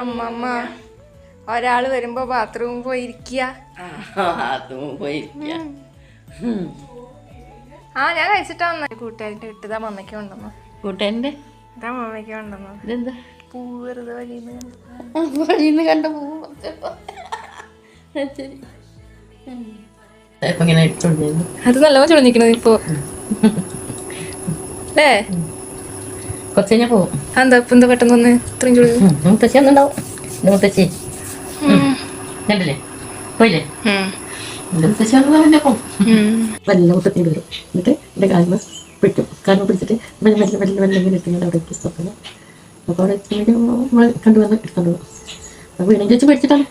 അമ്മമ്മ ഒരാള് വരുമ്പോ ബാത്റൂമിൽ പോയിരിക്കുക. ആ ഞാൻ കഴിച്ചിട്ടാ വന്ന കൂട്ടുകാരിന്റെ വിട്ടത് അമ്മമ്മയ്ക്ക് കൊണ്ടുവന്നു. കൂട്ടുകാരൻ്റെ അമ്മമ്മയ്ക്ക് കൊണ്ടുവന്നു. ഇതെന്താ പൂ വെറുതെ വഴിന്ന് കണ്ട പൂ. അത് നല്ല ചൊളിഞ്ഞിക്കണത് ഇപ്പൊ അല്ലേ? കുറച്ച് കഴിഞ്ഞാൽ പോകും. എന്താ ഇപ്പൊ എന്താ പെട്ടെന്ന് വന്ന് ഇത്രയും ചൊളി? മുത്തശ്ശി ഒന്നുണ്ടാവും. മുത്തശ്ശി കണ്ടില്ലേ പോയില്ലേ? എൻ്റെ മുത്തശ്ശി വന്നെ പോകും. വല്ല മുത്തശ്ശി വരും. എന്നിട്ട് എൻ്റെ കാലിന് പിടിക്കും. കാലിന് പിടിച്ചിട്ട് മെല്ലെ മെല്ലെ മെല്ലെ മെല്ലെ ഇങ്ങനെ ഇട്ടിങ്ങനെ അവിടെ സ്റ്റോപ്പില്ല. അപ്പോൾ അവിടെ നമ്മൾ കണ്ടുവന്ന് എടുത്തോണ്ട് പോകും. അപ്പോൾ വീണ്ടും ചേച്ചി പഠിച്ചിട്ടാണ്